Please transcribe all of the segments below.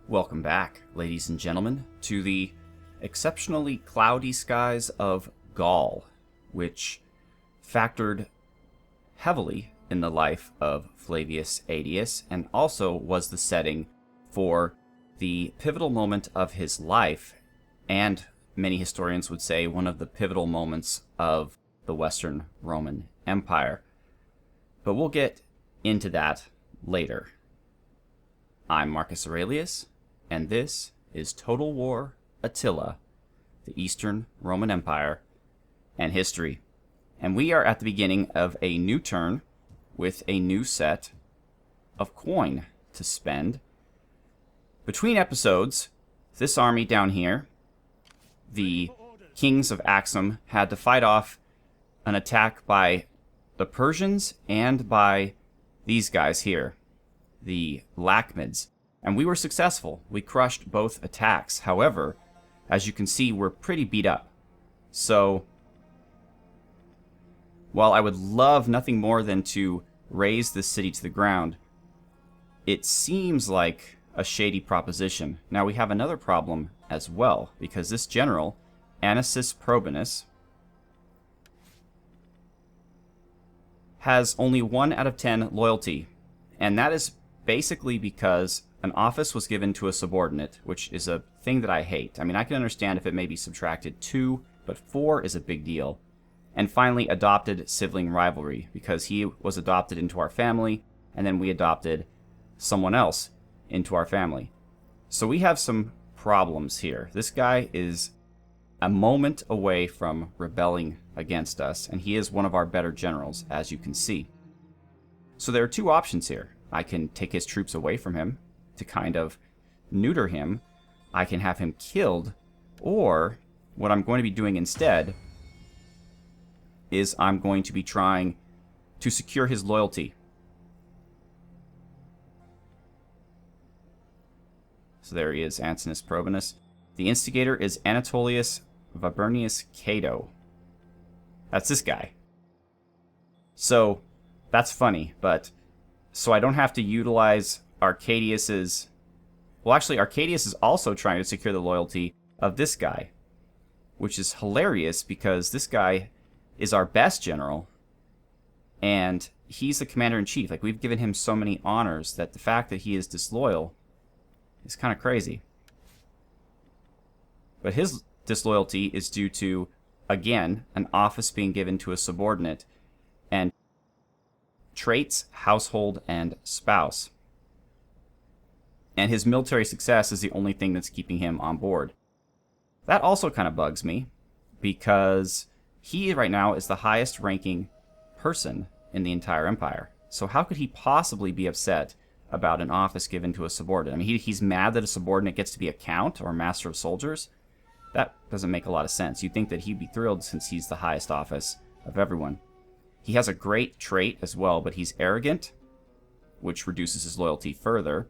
Welcome back, ladies and gentlemen, to the exceptionally cloudy skies of Gaul, which factored heavily in the life of Flavius Aetius and also was the setting for the pivotal moment of his life, and many historians would say one of the pivotal moments of the Western Roman Empire. But we'll get into that later. I'm Marcus Aurelius, and this is Total War Attila, the Eastern Roman Empire, and history. And we are at the beginning of a new turn with a new set of coin to spend. Between episodes, this army down here, the kings of Axum, had to fight off an attack by the Persians and by these guys here, the Lakhmids. And we were successful. We crushed both attacks. However, as you can see, we're pretty beat up. So, while I would love nothing more than to raze this city to the ground, it seems like a shady proposition. Now, we have another problem as well, because this general, Anisus Probinus, has only 1 out of 10 loyalty, and that is basically because an office was given to a subordinate, which is a thing that I hate. I mean, I can understand if it may be subtracted 2, but 4 is a big deal. And finally, adopted sibling rivalry, because he was adopted into our family, and then we adopted someone else into our family. So we have some problems here. This guy is a moment away from rebelling against us, and he is one of our better generals, as you can see. So there are 2 options here. I can take his troops away from him to kind of neuter him. I can have him killed, or what I'm going to be doing instead is I'm going to be trying to secure his loyalty. So there he is, Ancinous Probinus. The instigator is Anatolius Vabernius Cato. That's this guy. So, that's funny, but so I don't have to utilize Arcadius's... Well, actually, Arcadius is also trying to secure the loyalty of this guy, which is hilarious because this guy is our best general, and he's the commander-in-chief. Like, we've given him so many honors that the fact that he is disloyal is kind of crazy. But his disloyalty is due to, again, an office being given to a subordinate, and traits, household, and spouse. And his military success is the only thing that's keeping him on board. That also kind of bugs me, because he right now is the highest ranking person in the entire empire. So how could he possibly be upset about an office given to a subordinate? I mean, he's mad that a subordinate gets to be a count or master of soldiers? That doesn't make a lot of sense. You'd think that he'd be thrilled since he's the highest office of everyone. He has a great trait as well, but he's arrogant, which reduces his loyalty further.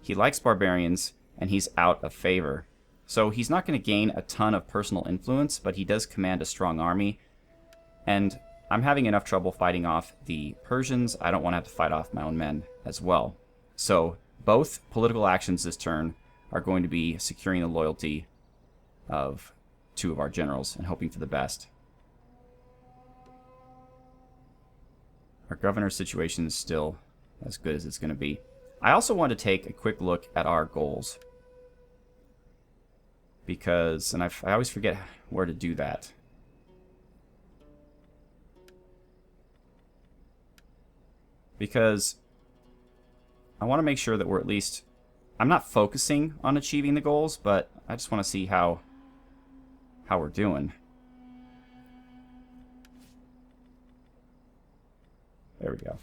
He likes barbarians, and he's out of favor. So he's not going to gain a ton of personal influence, but he does command a strong army. And I'm having enough trouble fighting off the Persians. I don't want to have to fight off my own men as well. So both political actions this turn are going to be securing the loyalty of 2 of our generals and hoping for the best. Our governor's situation is still as good as it's going to be. I also want to take a quick look at our goals, because, and I always forget where to do that. Because I want to make sure that we're at least... I'm not focusing on achieving the goals, but I just want to see how we're doing. There we go.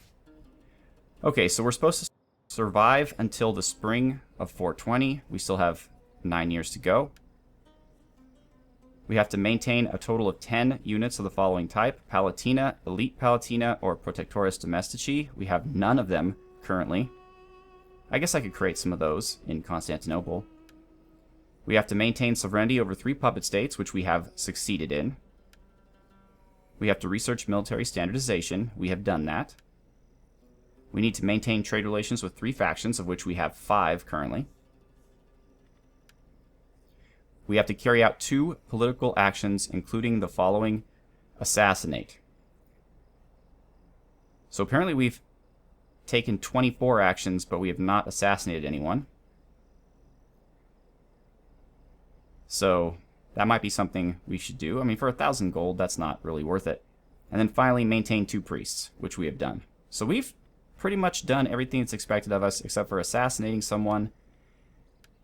Okay, so we're supposed to survive until the spring of 420. We still have 9 years to go. We have to maintain a total of 10 units of the following type: Palatina, Elite Palatina, or Protectoris Domestici. We have none of them currently. I guess I could create some of those in Constantinople. We have to maintain sovereignty over 3 puppet states, which we have succeeded in. We have to research military standardization. We have done that. We need to maintain trade relations with 3 factions, of which we have 5 currently. We have to carry out 2 political actions, including the following: assassinate. So apparently we've taken 24 actions, but we have not assassinated anyone. So that might be something we should do. I mean, for 1,000 gold, that's not really worth it. And then finally, maintain 2 priests, which we have done. So we've pretty much done everything that's expected of us, except for assassinating someone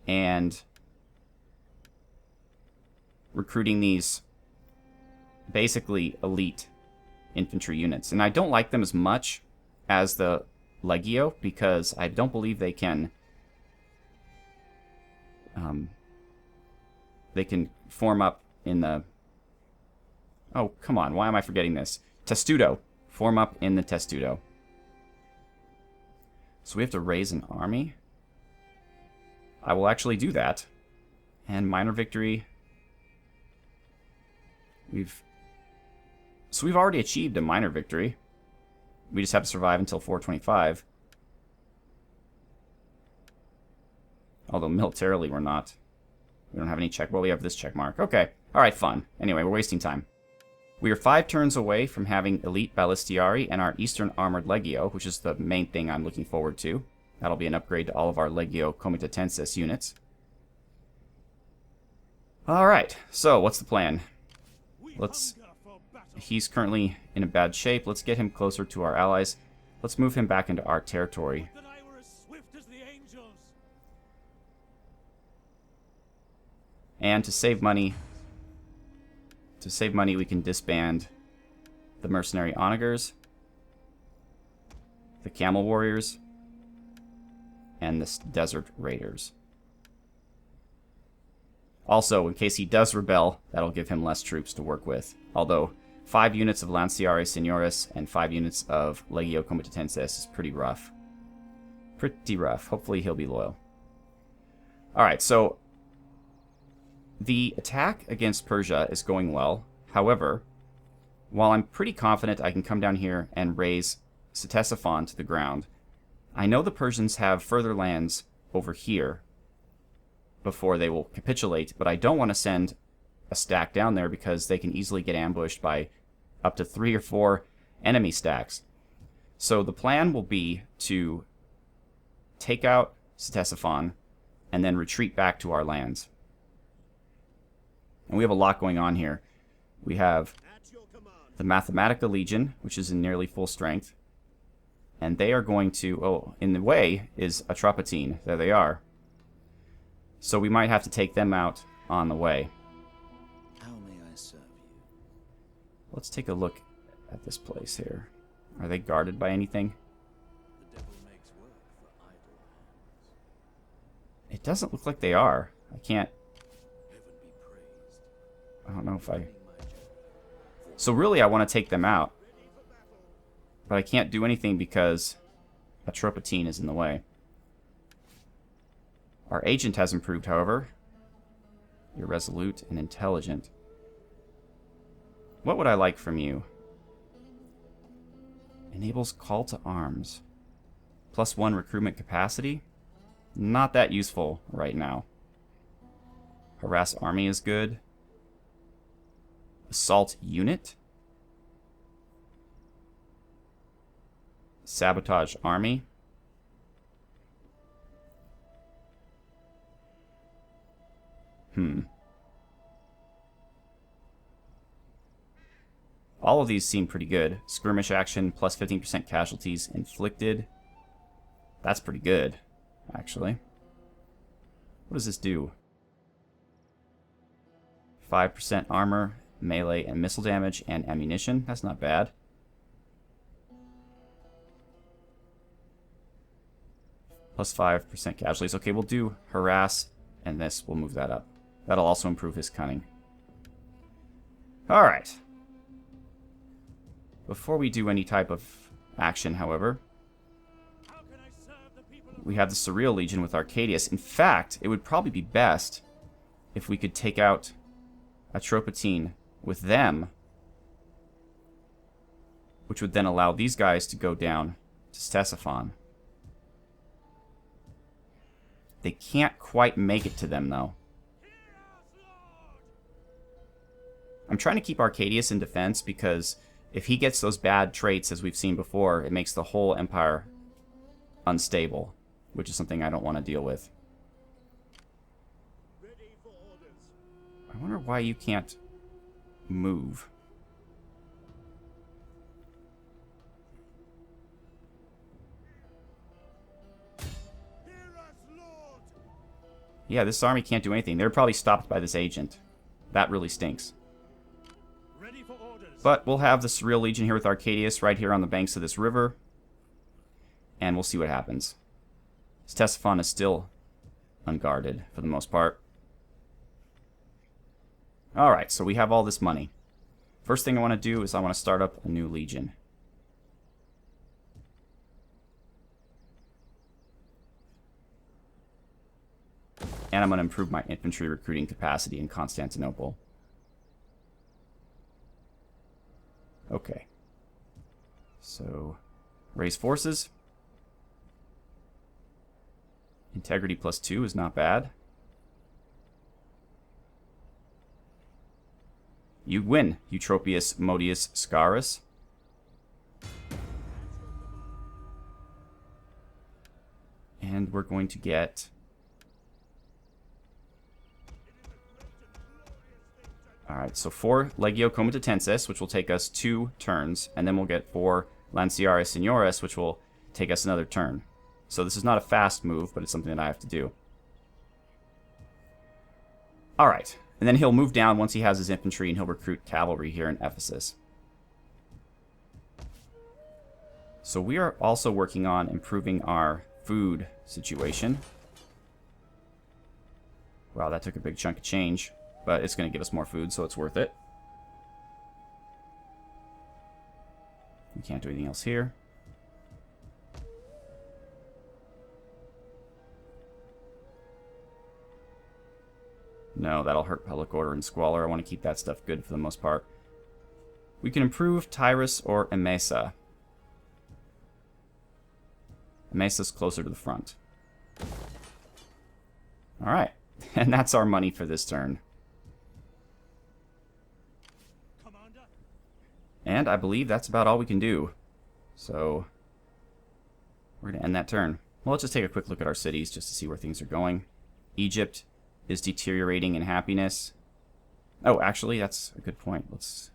and recruiting these basically elite infantry units. And I don't like them as much as the Legio, because I don't believe they can form up in the... Oh, come on, why am I forgetting this? Testudo. Form up in the Testudo. So we have to raise an army. I will actually do that. And minor victory. We've already achieved a minor victory. We just have to survive until 425. Although militarily we're not. We don't have any check. Well, we have this check mark. Okay. Alright, fun. Anyway, we're wasting time. We are 5 turns away from having elite Ballistiari and our Eastern Armored Legio, which is the main thing I'm looking forward to. That'll be an upgrade to all of our Legio Comitatensis units. Alright, so what's the plan? He's currently in a bad shape. Let's get him closer to our allies. Let's move him back into our territory. And to save money, we can disband the mercenary onagers, the camel warriors, and the desert raiders. Also, in case he does rebel, that'll give him less troops to work with. Although 5 units of Lanciarii Senioris and 5 units of Legio Comitatensis is pretty rough. Pretty rough. Hopefully he'll be loyal. Alright, so the attack against Persia is going well. However, while I'm pretty confident I can come down here and raise Ctesiphon to the ground, I know the Persians have further lands over here before they will capitulate, but I don't want to send a stack down there because they can easily get ambushed by up to 3 or 4 enemy stacks. So the plan will be to take out Ctesiphon and then retreat back to our lands. And we have a lot going on here. We have the Mathematica Legion, which is in nearly full strength. And they are going to... Oh, in the way is Atropatene. There they are. So we might have to take them out on the way. How may I serve you? Let's take a look at this place here. Are they guarded by anything? The devil makes work for idle hands. It doesn't look like they are. I can't... Heaven be praised. I don't know if I... My journey. So really I want to take them out. But I can't do anything because Atropatene is in the way. Our agent has improved, however. You're resolute and intelligent. What would I like from you? Enables call to arms. +1 recruitment capacity? Not that useful right now. Harass army is good. Assault unit? Sabotage army? All of these seem pretty good. Skirmish action, +15% casualties inflicted. That's pretty good, actually. What does this do? 5% armor, melee and missile damage, and ammunition. That's not bad. +5% casualties. Okay, we'll do harass, and this will move that up. That'll also improve his cunning. Alright. Before we do any type of action, however, we have the Surreal Legion with Arcadius. In fact, it would probably be best if we could take out Atropatene with them, which would then allow these guys to go down to Ctesiphon. They can't quite make it to them, though. I'm trying to keep Arcadius in defense because if he gets those bad traits, as we've seen before, it makes the whole empire unstable, which is something I don't want to deal with. I wonder why you can't move. Yeah, this army can't do anything. They're probably stopped by this agent. That really stinks. But we'll have the Surreal Legion here with Arcadius right here on the banks of this river. And we'll see what happens. Ctesiphon is still unguarded for the most part. Alright, so we have all this money. First thing I want to do is I want to start up a new legion. And I'm going to improve my infantry recruiting capacity in Constantinople. Okay. So, raise forces. Integrity +2 is not bad. You win, Eutropius Modius Scarus. And we're going to get... Alright, so 4 Legio Comitatenses, which will take us 2 turns, and then we'll get 4 Lanciaris Seniores, which will take us another turn. So this is not a fast move, but it's something that I have to do. Alright, and then he'll move down once he has his infantry, and he'll recruit cavalry here in Ephesus. So we are also working on improving our food situation. Wow, that took a big chunk of change. But it's going to give us more food, so it's worth it. We can't do anything else here. No, that'll hurt public order and squalor. I want to keep that stuff good for the most part. We can improve Tyrus or Emesa. Emesa's closer to the front. Alright, and that's our money for this turn. And I believe that's about all we can do. So, we're going to end that turn. Well, let's just take a quick look at our cities just to see where things are going. Egypt is deteriorating in happiness. Oh, actually, that's a good point. Let's...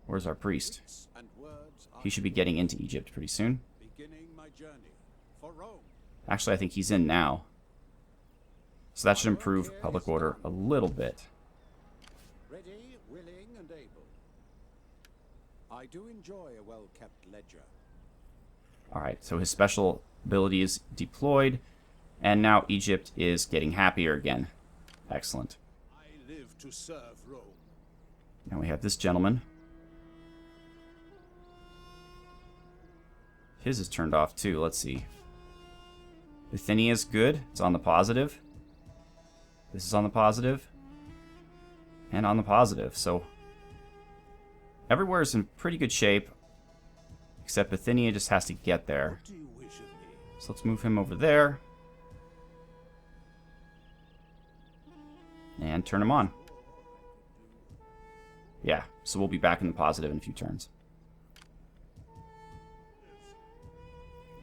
Where's our priest? He should be getting into Egypt pretty soon. Actually, I think he's in now. So that should improve public order a little bit. Ready, willing, and able. I do enjoy a well-kept ledger. Alright, so his special ability is deployed, and now Egypt is getting happier again. Excellent. I live to serve Rome. Now we have this gentleman. His is turned off too, let's see. Bithynia is good, it's on the positive. This is on the positive. And on the positive, so everywhere is in pretty good shape, except Bithynia just has to get there. So let's move him over there. And turn him on. Yeah, so we'll be back in the positive in a few turns.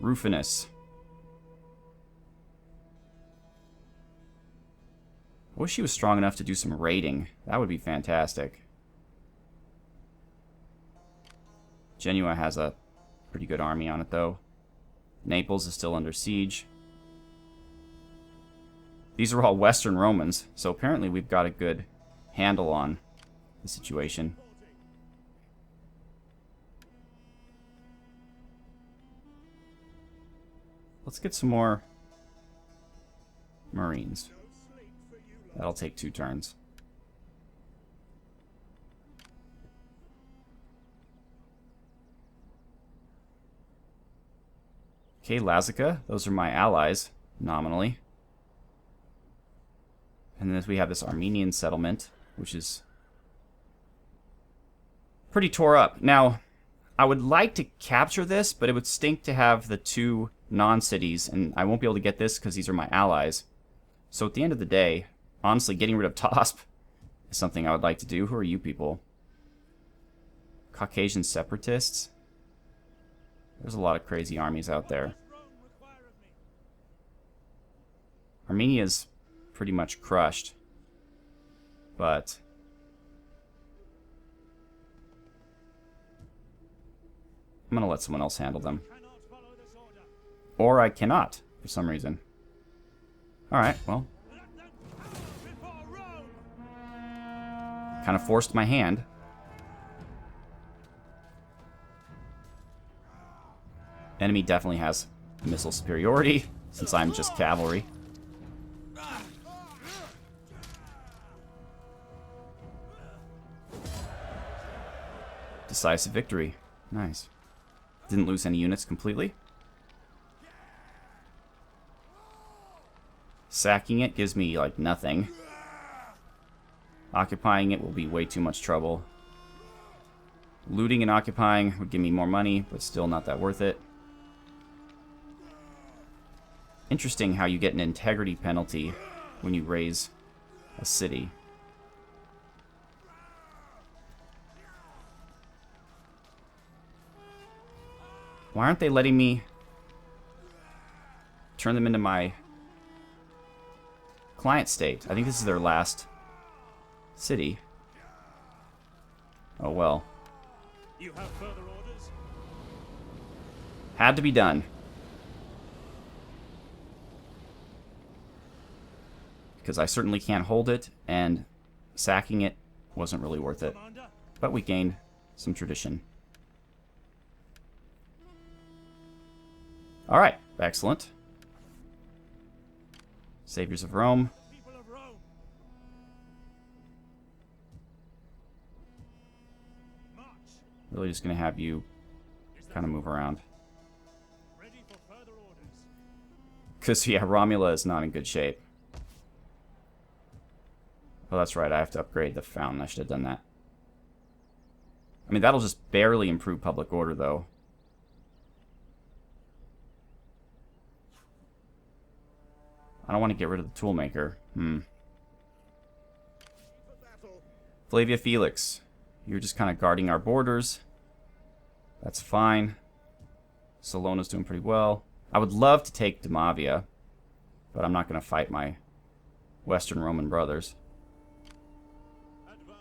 Rufinus. I wish he was strong enough to do some raiding. That would be fantastic. Genoa has a pretty good army on it, though. Naples is still under siege. These are all Western Romans, so apparently we've got a good handle on the situation. Let's get some more Marines. That'll take 2 turns. Okay, Lazica. Those are my allies, nominally. And then we have this Armenian settlement, which is pretty tore up. Now, I would like to capture this, but it would stink to have the 2 non-cities, and I won't be able to get this because these are my allies. So at the end of the day, honestly, getting rid of Tosp is something I would like to do. Who are you people? Caucasian separatists? There's a lot of crazy armies out there. Armenia's pretty much crushed. But I'm going to let someone else handle them. Or I cannot, for some reason. Alright, well. Kind of forced my hand. Enemy definitely has missile superiority, since I'm just cavalry. Decisive victory. Nice. Didn't lose any units completely. Sacking it gives me, like, nothing. Occupying it will be way too much trouble. Looting and occupying would give me more money, but still not that worth it. Interesting how you get an integrity penalty when you raise a city. Why aren't they letting me turn them into my client state? I think this is their last city. Oh well. You have further orders? Had to be done. Because I certainly can't hold it, and sacking it wasn't really worth it. But we gained some tradition. Alright, excellent. Saviors of Rome. People of Rome. March. Really just going to have you kind of move around. Ready for further orders. Because, yeah, Romula is not in good shape. Oh, that's right, I have to upgrade the fountain. I should have done that. I mean, that'll just barely improve public order, though. I don't want to get rid of the toolmaker. Flavia Felix. You're just kind of guarding our borders. That's fine. Salona's doing pretty well. I would love to take Demavia, but I'm not going to fight my Western Roman brothers. Advance.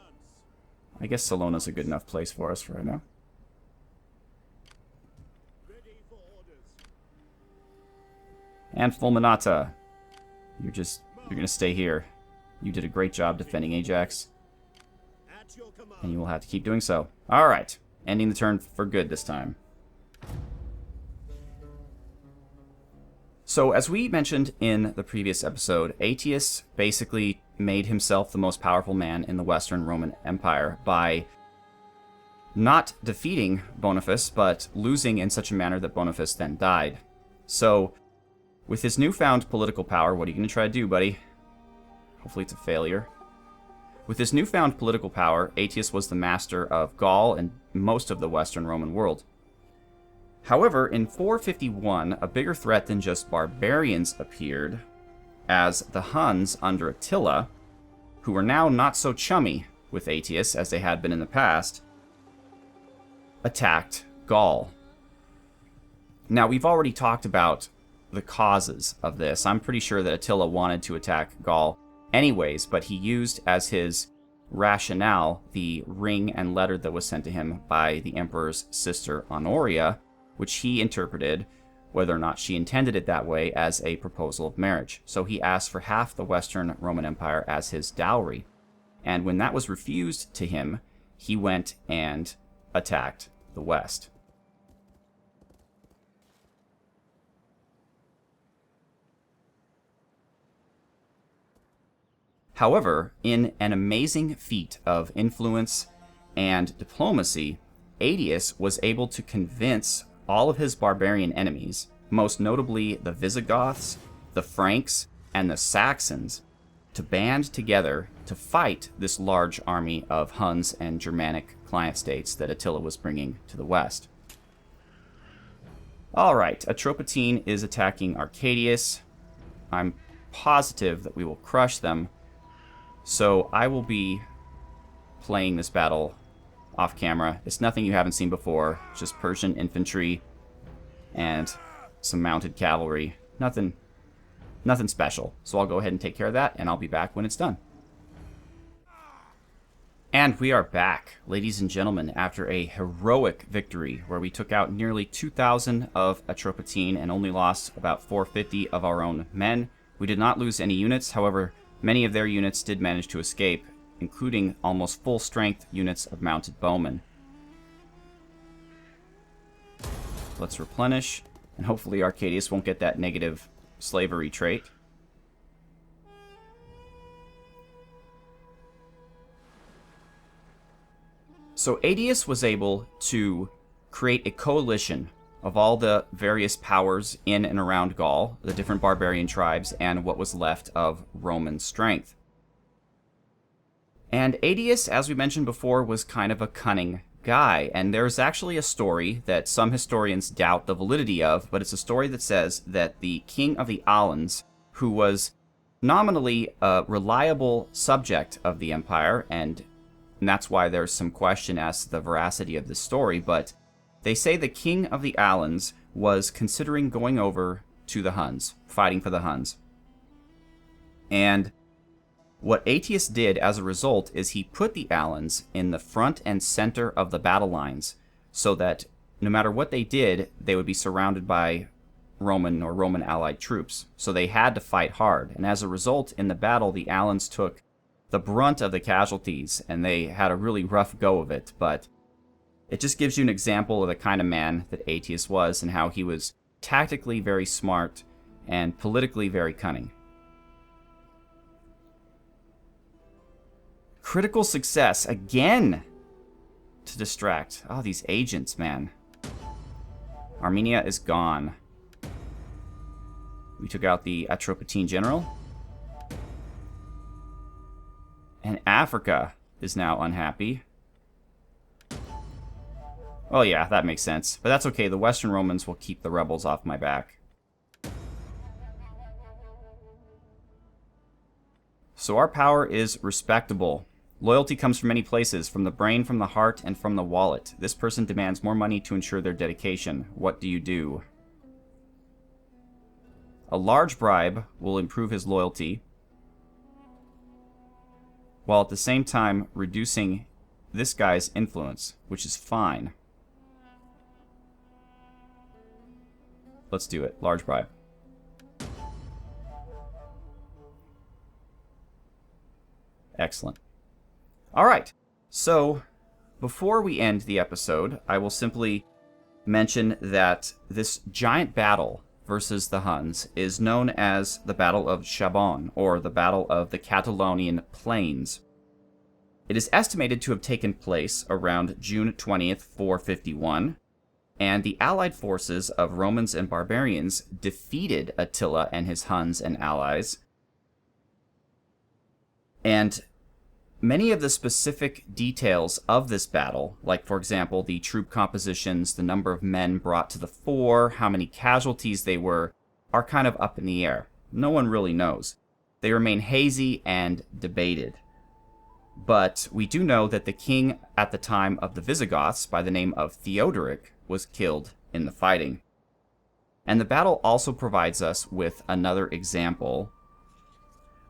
I guess Salona's a good enough place for us right now. Ready for orders. And Fulminata. You're going to stay here. You did a great job defending Ajax, At your command. and you will have to keep doing so. Alright, ending the turn for good this time. So, as we mentioned in the previous episode, Aetius basically made himself the most powerful man in the Western Roman Empire by not defeating Boniface, but losing in such a manner that Boniface then died. So, with his newfound political power, what are you going to try to do, buddy? Hopefully it's a failure. With his newfound political power, Aetius was the master of Gaul and most of the Western Roman world. However, in 451, a bigger threat than just barbarians appeared, as the Huns under Attila, who were now not so chummy with Aetius as they had been in the past, attacked Gaul. Now, we've already talked about the causes of this. I'm pretty sure that Attila wanted to attack Gaul anyways, but he used as his rationale the ring and letter that was sent to him by the emperor's sister Honoria, which he interpreted, whether or not she intended it that way, as a proposal of marriage. So he asked for half the Western Roman Empire as his dowry. And when that was refused to him, he went and attacked the West. However, in an amazing feat of influence and diplomacy, Aetius was able to convince all of his barbarian enemies, most notably the Visigoths, the Franks, and the Saxons, to band together to fight this large army of Huns and Germanic client states that Attila was bringing to the west. Alright, Atropatene is attacking Arcadius. I'm positive that we will crush them, so I will be playing this battle off camera. It's nothing you haven't seen before, just Persian infantry and some mounted cavalry. Nothing special. So I'll go ahead and take care of that, and I'll be back when it's done. And we are back, ladies and gentlemen, after a heroic victory where we took out nearly 2,000 of Atropatene and only lost about 450 of our own men. We did not lose any units, however, many of their units did manage to escape, including almost full-strength units of mounted bowmen. Let's replenish, and hopefully Arcadius won't get that negative slavery trait. So Aetius was able to create a coalition of all the various powers in and around Gaul, the different barbarian tribes, and what was left of Roman strength. And Aetius, as we mentioned before, was kind of a cunning guy, and there's actually a story that some historians doubt the validity of, but it's a story that says that the king of the Alans, who was nominally a reliable subject of the empire, and that's why there's some question as to the veracity of this story, but they say the king of the Alans was considering going over to the Huns, fighting for the Huns. And what Aetius did as a result is he put the Alans in the front and center of the battle lines so that no matter what they did, they would be surrounded by Roman or Roman allied troops. So they had to fight hard. And as a result, in the battle, the Alans took the brunt of the casualties, and they had a really rough go of it. But it just gives you an example of the kind of man that Aetius was and how he was tactically very smart and politically very cunning. Critical success again to distract. Oh, these agents, man. Armenia is gone. We took out the Atropatene general. And Africa is now unhappy. Oh yeah, that makes sense. But that's okay, the Western Romans will keep the rebels off my back. So our power is respectable. Loyalty comes from many places, from the brain, from the heart, and from the wallet. This person demands more money to ensure their dedication. What do you do? A large bribe will improve his loyalty, while at the same time reducing this guy's influence, which is fine. Let's do it. Large bribe. Excellent. Alright, so before we end the episode, I will simply mention that this giant battle versus the Huns is known as the Battle of Chalons, or the Battle of the Catalaunian Plains. It is estimated to have taken place around June 20th, 451, and the allied forces of Romans and Barbarians defeated Attila and his Huns and allies. And many of the specific details of this battle, like for example the troop compositions, the number of men brought to the fore, how many casualties they were, are kind of up in the air. No one really knows. They remain hazy and debated. But we do know that the king at the time of the Visigoths, by the name of Theodoric, was killed in the fighting. And the battle also provides us with another example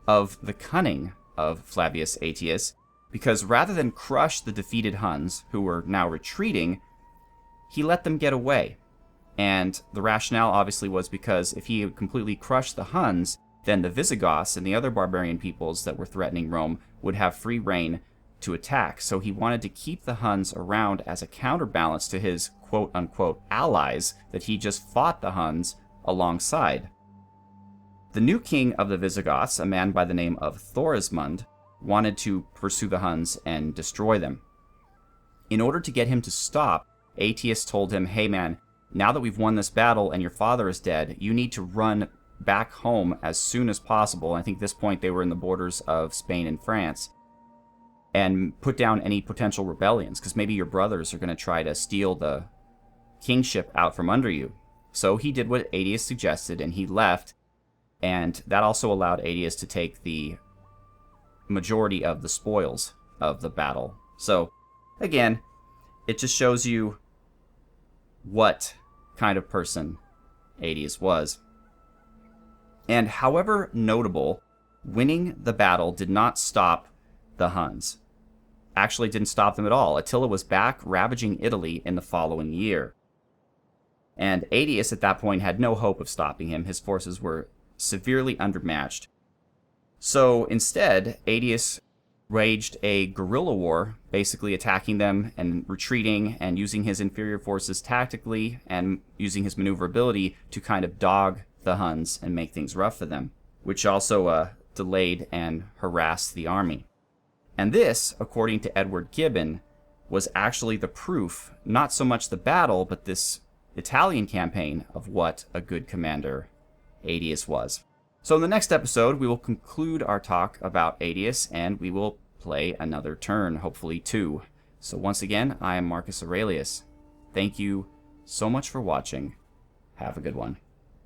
of the cunning of Flavius Aetius, because rather than crush the defeated Huns, who were now retreating, he let them get away. And the rationale obviously was because if he had completely crushed the Huns, then the Visigoths and the other barbarian peoples that were threatening Rome would have free reign to attack. So he wanted to keep the Huns around as a counterbalance to his quote-unquote allies that he just fought the Huns alongside. The new king of the Visigoths, a man by the name of Thorismund, wanted to pursue the Huns and destroy them. In order to get him to stop, Aetius told him, hey man, now that we've won this battle and your father is dead, you need to run back home as soon as possible. I think at this point they were in the borders of Spain and France, and put down any potential rebellions, because maybe your brothers are going to try to steal the kingship out from under you. So he did what Aetius suggested, and he left, and that also allowed Aetius to take the majority of the spoils of the battle. So, again, it just shows you what kind of person Aetius was. And however notable, winning the battle did not stop the Huns. Actually didn't stop them at all. Attila was back ravaging Italy in the following year. And Aetius at that point had no hope of stopping him. His forces were severely undermatched. So instead, Aetius waged a guerrilla war, basically attacking them and retreating and using his inferior forces tactically and using his maneuverability to kind of dog the Huns and make things rough for them, which also delayed and harassed the army. And this, according to Edward Gibbon, was actually the proof, not so much the battle, but this Italian campaign of what a good commander Aetius was. So in the next episode, we will conclude our talk about Aetius, and we will play another turn, hopefully 2. So once again, I am Marcus Aurelius. Thank you so much for watching. Have a good one.